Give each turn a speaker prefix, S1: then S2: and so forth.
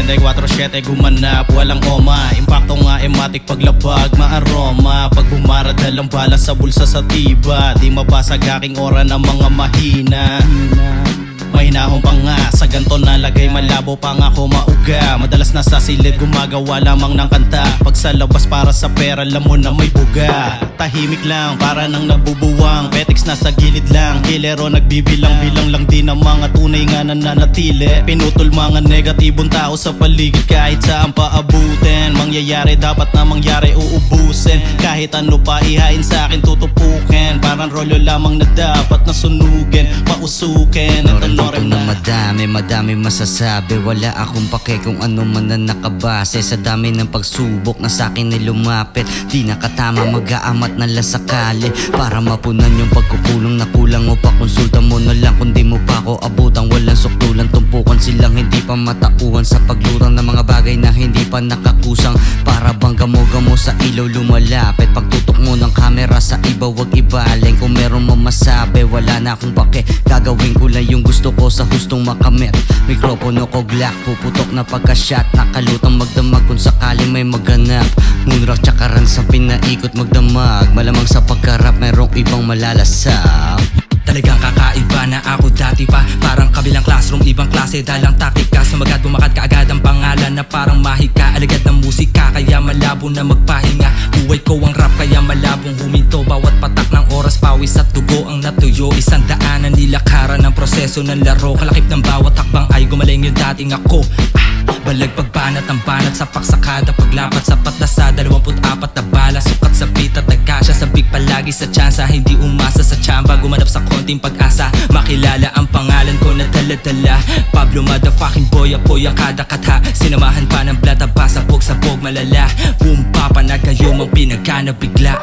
S1: 24/7 gumanap, walang oma. Impacto nga ematik paglabag, maaroma. Pag bumarad dalang bala sa bulsa sa tiba, di mabasag aking ora ng mga mahina. Mahinahon pa nga, sa ganto nalagay malabo pa nga ako mauga. Madalas nasa silid gumagawa lamang ng kanta. Pag sa labas para sa pera, alam mo na may buga. Tahimik lang, para nang nabubuwang. Petiks nasa gilid lang, kilero nagbibilang-bilang lang din ang mga tunay nga nananatili. Pinutol mga negatibong tao sa paligid, kahit saan pa abutin. Mangyayari dapat na mangyari, uubusin. Kahit ano pa ihain sa akin tutupukin. Parang rolyo lamang na dapat na sunugin, pausukin.
S2: Norin na madami masasabi. Wala akong pake kung ano man na nakabase. Sa dami ng pagsubok na sakin ay lumapit, di nakatama mag-aamat na lasakali. Para mapunan yung pagkukulong na kulang mo pa, konsulta mo na lang kung di mo pa ako abutan. Walang suktulan, tumpukan silang hindi pa matauhan sa paglurang ng mga bagay na hindi pa nakakusang. Para bang gamo-gamo sa ilaw lumalapit. Pagtutok mo ng camera sa iba, wag ibaling. Kung meron mo masabi, wala na akong pake. Gagawin ko lang yung gusto ko sa hustong makamit. Mikropono ko glock, puputok na pagka-shot. Nakalutang magdamag kung sakaling may maganap. Moonrock tsaka ransang pinaikot magdamag. Malamang sa pagkarap merong ibang malalasap.
S3: Talagang kakaiba na ako dati pa. Parang kabilang classroom, ibang klase, dalang taktika. Sumagat bumakat kaagad ang pangalan na parang mahika. Alagad ng musika, kaya malabo na magpahinga. Buhay ko ang rap, kaya malabong huminto. Bawat patak ng oras, pawis at dugo ang natuyo. Isang daanan nilakaran ng proseso ng laro. Kalakip ng bawat hakbang ay gumaling yung dating ako. Balag pagbanat ang banat sa paksakada. Paglapat sapat na sa 24 na bala. Sukat sa pita, tagasya sabik palagi sa tsansa. Hindi umasa sa tsamba, gumanap sa konting pag-asa. Makilala ang pangalan ko na dala-dala. Pablo motherfucking boy, apoy ang kada katha. Sinamahan pa ng blata, basabog-sabog malala. Boom papa na kayo mang pinagkana bigla.